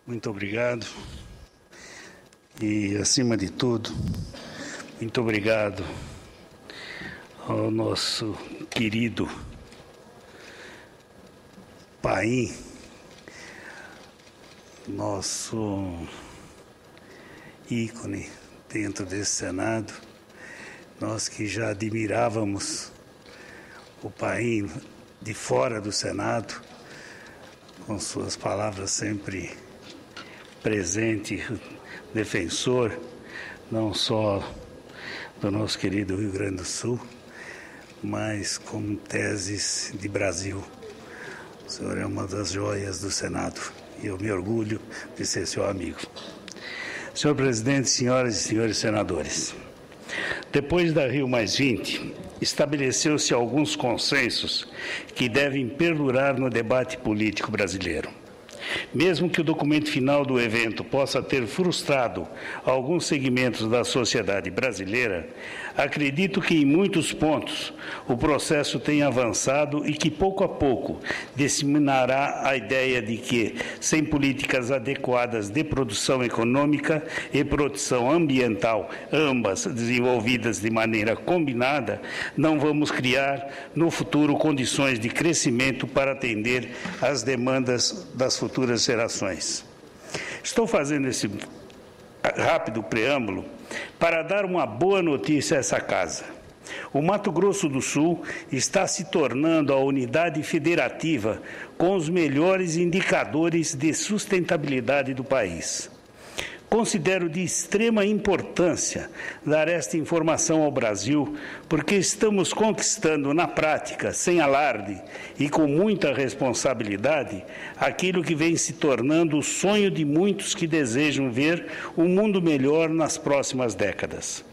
Muito obrigado. E, acima de tudo, muito obrigado ao nosso querido Paim, nosso ícone dentro desse Senado. Nós que já admirávamos o Paim de fora do Senado, com suas palavras sempre presente, defensor, não só do nosso querido Rio Grande do Sul, mas com teses de Brasil. O senhor é uma das joias do Senado e eu me orgulho de ser seu amigo. Senhor presidente, senhoras e senhores senadores, depois da Rio+20, estabeleceu-se alguns consensos que devem perdurar no debate político brasileiro. Mesmo que o documento final do evento possa ter frustrado alguns segmentos da sociedade brasileira, acredito que, em muitos pontos, o processo tem avançado e que, pouco a pouco, disseminará a ideia de que, sem políticas adequadas de produção econômica e produção ambiental, ambas desenvolvidas de maneira combinada, não vamos criar, no futuro, condições de crescimento para atender às demandas das futuras gerações. Estou fazendo esse rápido preâmbulo para dar uma boa notícia a essa casa. O Mato Grosso do Sul está se tornando a unidade federativa com os melhores indicadores de sustentabilidade do país. Considero de extrema importância dar esta informação ao Brasil, porque estamos conquistando na prática, sem alarde e com muita responsabilidade, aquilo que vem se tornando o sonho de muitos que desejam ver um mundo melhor nas próximas décadas.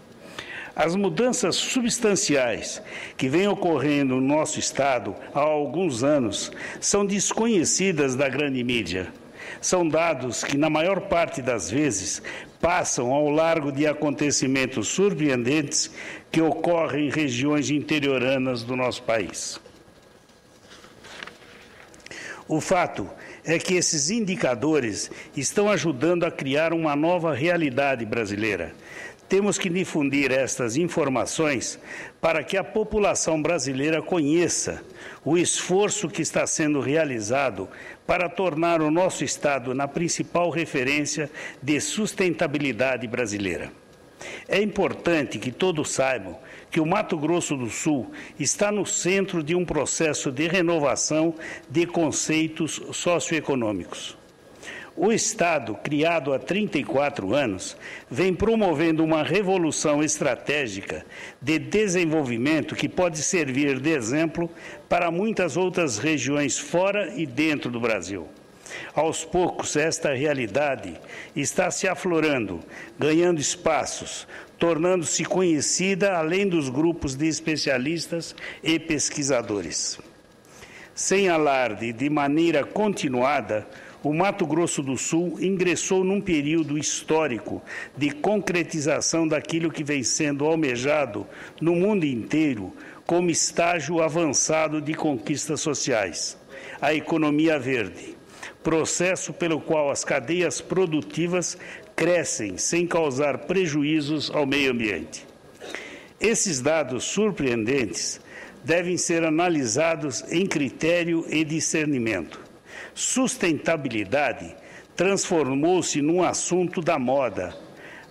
As mudanças substanciais que vêm ocorrendo no nosso Estado há alguns anos são desconhecidas da grande mídia. São dados que, na maior parte das vezes, passam ao largo de acontecimentos surpreendentes que ocorrem em regiões interioranas do nosso país. O fato é que esses indicadores estão ajudando a criar uma nova realidade brasileira. Temos que difundir estas informações para que a população brasileira conheça o esforço que está sendo realizado para tornar o nosso Estado na principal referência de sustentabilidade brasileira. É importante que todos saibam que o Mato Grosso do Sul está no centro de um processo de renovação de conceitos socioeconômicos. O Estado, criado há 34 anos, vem promovendo uma revolução estratégica de desenvolvimento que pode servir de exemplo para muitas outras regiões fora e dentro do Brasil. Aos poucos, esta realidade está se aflorando, ganhando espaços, tornando-se conhecida além dos grupos de especialistas e pesquisadores. Sem alarde e de maneira continuada, o Mato Grosso do Sul ingressou num período histórico de concretização daquilo que vem sendo almejado no mundo inteiro como estágio avançado de conquistas sociais, a economia verde, processo pelo qual as cadeias produtivas crescem sem causar prejuízos ao meio ambiente. Esses dados surpreendentes devem ser analisados em critério e discernimento. Sustentabilidade transformou-se num assunto da moda.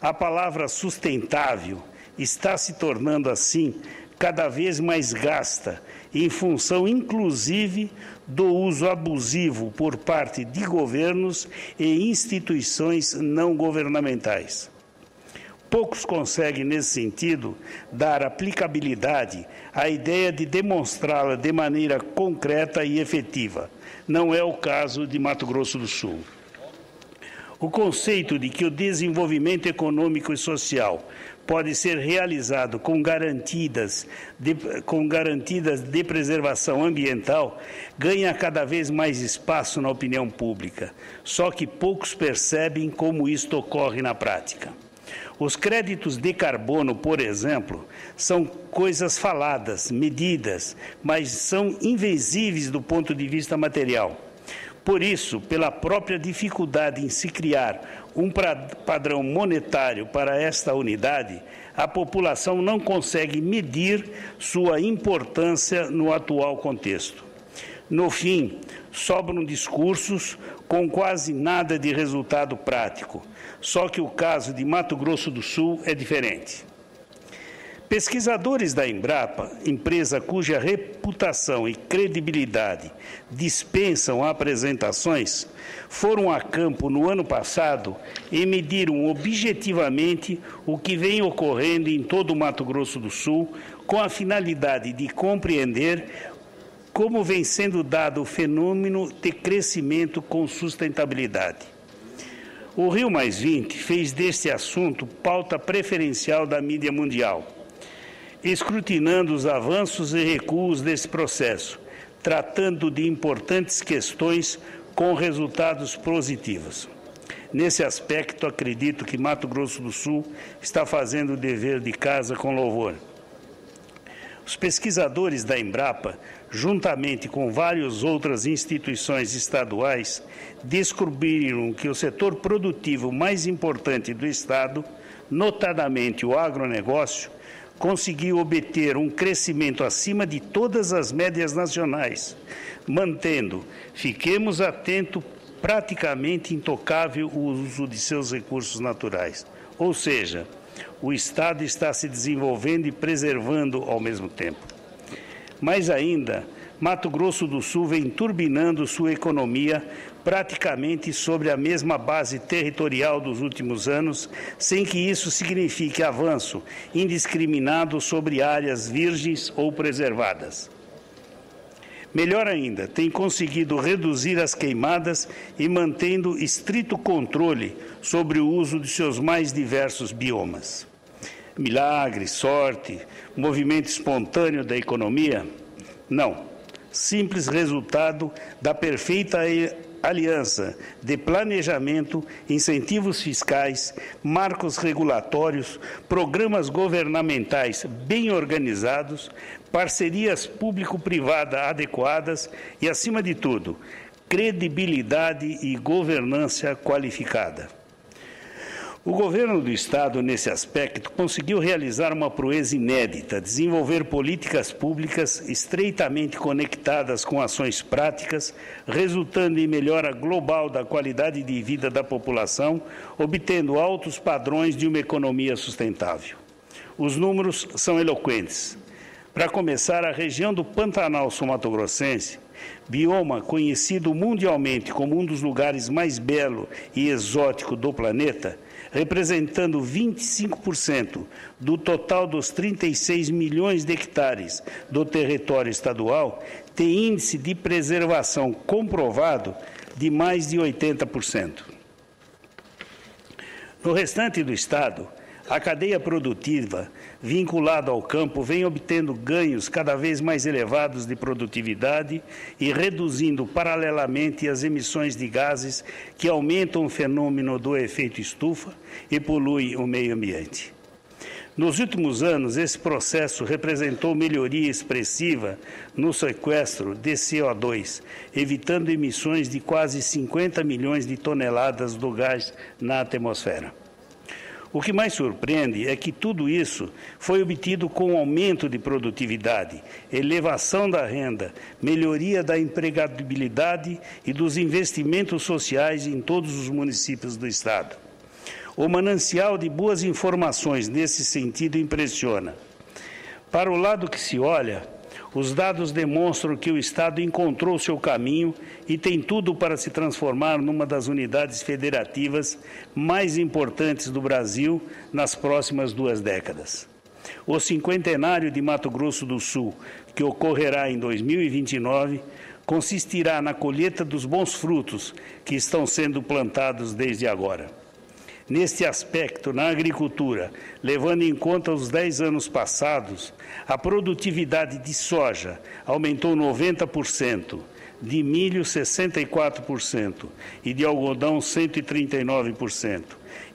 A palavra sustentável está se tornando, assim, cada vez mais gasta, em função, inclusive, do uso abusivo por parte de governos e instituições não governamentais. Poucos conseguem, nesse sentido, dar aplicabilidade à ideia de demonstrá-la de maneira concreta e efetiva. Não é o caso de Mato Grosso do Sul. O conceito de que o desenvolvimento econômico e social pode ser realizado com garantidas de preservação ambiental ganha cada vez mais espaço na opinião pública, só que poucos percebem como isto ocorre na prática. Os créditos de carbono, por exemplo, são coisas faladas, medidas, mas são invisíveis do ponto de vista material. Por isso, pela própria dificuldade em se criar um padrão monetário para esta unidade, a população não consegue medir sua importância no atual contexto. No fim, sobram discursos com quase nada de resultado prático, só que o caso de Mato Grosso do Sul é diferente. Pesquisadores da Embrapa, empresa cuja reputação e credibilidade dispensam apresentações, foram a campo no ano passado e mediram objetivamente o que vem ocorrendo em todo o Mato Grosso do Sul, com a finalidade de compreender como vem sendo dado o fenômeno de crescimento com sustentabilidade. O Rio+20 fez deste assunto pauta preferencial da mídia mundial, escrutinando os avanços e recuos desse processo, tratando de importantes questões com resultados positivos. Nesse aspecto, acredito que Mato Grosso do Sul está fazendo o dever de casa com louvor. Os pesquisadores da Embrapa, juntamente com várias outras instituições estaduais, descobriram que o setor produtivo mais importante do Estado, notadamente o agronegócio, conseguiu obter um crescimento acima de todas as médias nacionais, mantendo, fiquemos atentos, praticamente intocável o uso de seus recursos naturais. Ou seja, o Estado está se desenvolvendo e preservando ao mesmo tempo. Mais ainda, Mato Grosso do Sul vem turbinando sua economia praticamente sobre a mesma base territorial dos últimos anos, sem que isso signifique avanço indiscriminado sobre áreas virgens ou preservadas. Melhor ainda, tem conseguido reduzir as queimadas e mantendo estrito controle sobre o uso de seus mais diversos biomas. Milagre, sorte, movimento espontâneo da economia? Não. Simples resultado da perfeita aliança de planejamento, incentivos fiscais, marcos regulatórios, programas governamentais bem organizados, parcerias público-privada adequadas e, acima de tudo, credibilidade e governança qualificada. O governo do Estado, nesse aspecto, conseguiu realizar uma proeza inédita, desenvolver políticas públicas estreitamente conectadas com ações práticas, resultando em melhora global da qualidade de vida da população, obtendo altos padrões de uma economia sustentável. Os números são eloquentes. Para começar, a região do Pantanal Sul-Mato-Grossense, bioma conhecido mundialmente como um dos lugares mais belos e exóticos do planeta, representando 25% do total dos 36 milhões de hectares do território estadual, tem índice de preservação comprovado de mais de 80%. No restante do Estado, a cadeia produtiva vinculada ao campo vem obtendo ganhos cada vez mais elevados de produtividade e reduzindo paralelamente as emissões de gases que aumentam o fenômeno do efeito estufa e poluem o meio ambiente. Nos últimos anos, esse processo representou melhoria expressiva no sequestro de CO2, evitando emissões de quase 50 milhões de toneladas do gás na atmosfera. O que mais surpreende é que tudo isso foi obtido com aumento de produtividade, elevação da renda, melhoria da empregabilidade e dos investimentos sociais em todos os municípios do Estado. O manancial de boas informações nesse sentido impressiona. Para o lado que se olha, os dados demonstram que o Estado encontrou seu caminho e tem tudo para se transformar numa das unidades federativas mais importantes do Brasil nas próximas 2 décadas. O cinquentenário de Mato Grosso do Sul, que ocorrerá em 2029, consistirá na colheita dos bons frutos que estão sendo plantados desde agora. Neste aspecto, na agricultura, levando em conta os 10 anos passados, a produtividade de soja aumentou 90%, de milho 64% e de algodão 139%.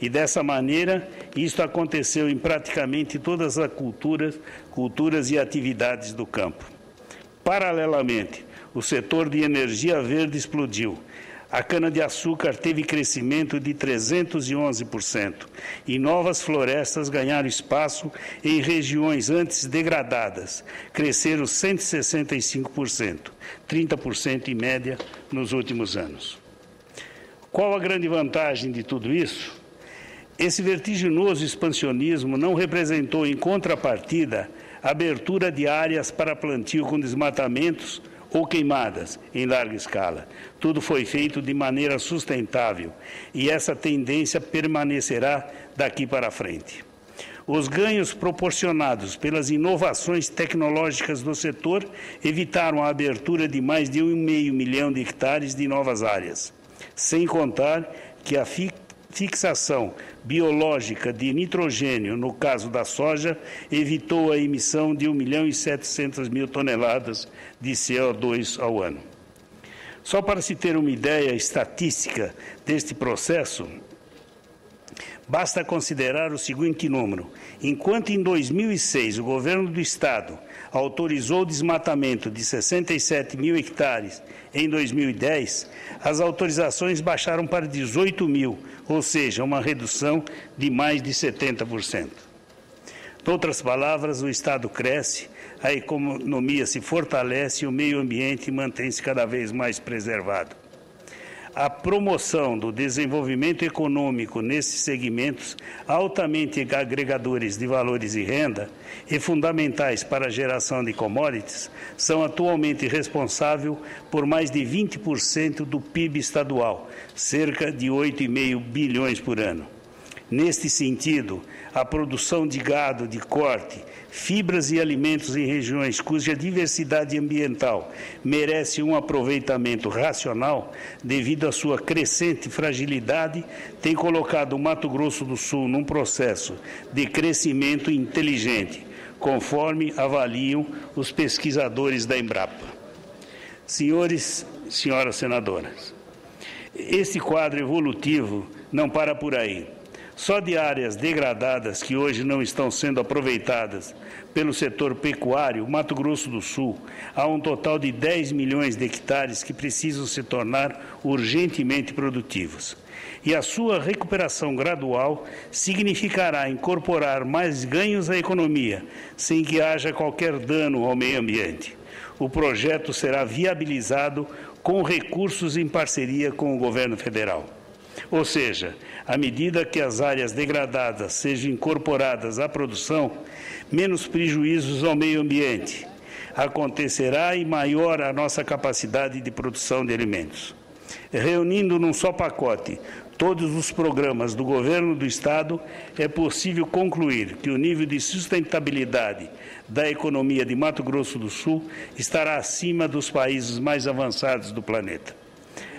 E dessa maneira, isto aconteceu em praticamente todas as culturas e atividades do campo. Paralelamente, o setor de energia verde explodiu, A cana-de-açúcar teve crescimento de 311% e novas florestas ganharam espaço em regiões antes degradadas, cresceram 165%, 30% em média nos últimos anos. Qual a grande vantagem de tudo isso? Esse vertiginoso expansionismo não representou, em contrapartida, abertura de áreas para plantio com desmatamentos ou queimadas em larga escala. Tudo foi feito de maneira sustentável e essa tendência permanecerá daqui para frente. Os ganhos proporcionados pelas inovações tecnológicas do setor evitaram a abertura de mais de 1,5 milhão de hectares de novas áreas, sem contar que a fixação biológica de nitrogênio, no caso da soja, evitou a emissão de 1.700.000 toneladas de CO2 ao ano. Só para se ter uma ideia estatística deste processo, basta considerar o seguinte número. Enquanto em 2006 o governo do Estado autorizou o desmatamento de 67 mil hectares em 2010, as autorizações baixaram para 18 mil, ou seja, uma redução de mais de 70%. Em outras palavras, o Estado cresce, a economia se fortalece e o meio ambiente mantém-se cada vez mais preservado. A promoção do desenvolvimento econômico nesses segmentos altamente agregadores de valores e renda e fundamentais para a geração de commodities são atualmente responsáveis por mais de 20% do PIB estadual, cerca de 8,5 bilhões por ano. Neste sentido, a produção de gado de corte, fibras e alimentos em regiões cuja diversidade ambiental merece um aproveitamento racional, devido à sua crescente fragilidade, tem colocado o Mato Grosso do Sul num processo de crescimento inteligente, conforme avaliam os pesquisadores da Embrapa. Senhores e senhoras senadoras, esse quadro evolutivo não para por aí. Só de áreas degradadas que hoje não estão sendo aproveitadas pelo setor pecuário, Mato Grosso do Sul, há um total de 10 milhões de hectares que precisam se tornar urgentemente produtivos. E a sua recuperação gradual significará incorporar mais ganhos à economia, sem que haja qualquer dano ao meio ambiente. O projeto será viabilizado com recursos em parceria com o governo federal. Ou seja, à medida que as áreas degradadas sejam incorporadas à produção, menos prejuízos ao meio ambiente acontecerá e maior a nossa capacidade de produção de alimentos. Reunindo num só pacote todos os programas do governo do Estado, é possível concluir que o nível de sustentabilidade da economia de Mato Grosso do Sul estará acima dos países mais avançados do planeta.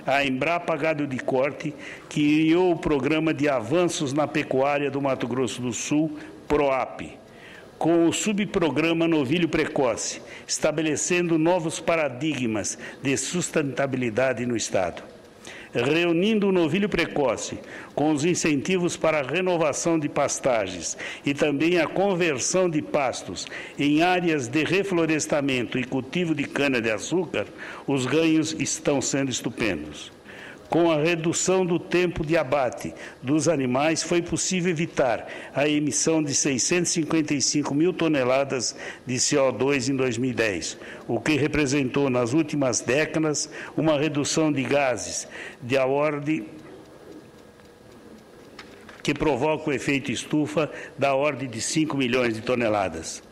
A Embrapa Gado de Corte criou o Programa de Avanços na Pecuária do Mato Grosso do Sul, PROAP, com o subprograma Novilho Precoce, estabelecendo novos paradigmas de sustentabilidade no Estado. Reunindo o novilho precoce com os incentivos para a renovação de pastagens e também a conversão de pastos em áreas de reflorestamento e cultivo de cana-de-açúcar, os ganhos estão sendo estupendos. Com a redução do tempo de abate dos animais, foi possível evitar a emissão de 655 mil toneladas de CO2 em 2010, o que representou, nas últimas décadas, uma redução de gases de ordem que provoca o efeito estufa da ordem de 5 milhões de toneladas.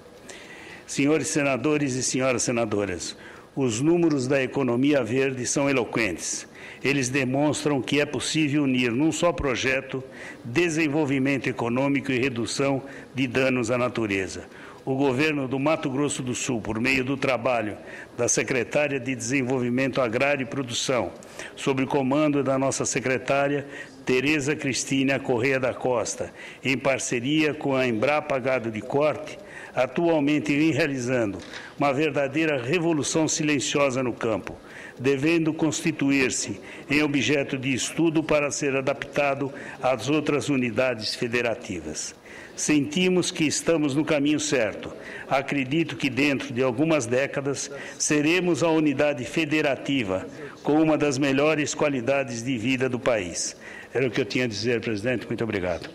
Senhores senadores e senhoras senadoras, os números da economia verde são eloquentes. Eles demonstram que é possível unir num só projeto desenvolvimento econômico e redução de danos à natureza. O governo do Mato Grosso do Sul, por meio do trabalho da secretária de Desenvolvimento Agrário e Produção, sob o comando da nossa secretária Tereza Cristina Correia da Costa, em parceria com a Embrapa Gado de Corte, atualmente vem realizando uma verdadeira revolução silenciosa no campo, devendo constituir-se em objeto de estudo para ser adaptado às outras unidades federativas. Sentimos que estamos no caminho certo. Acredito que dentro de algumas décadas seremos a unidade federativa com uma das melhores qualidades de vida do país. Era o que eu tinha a dizer, presidente. Muito obrigado.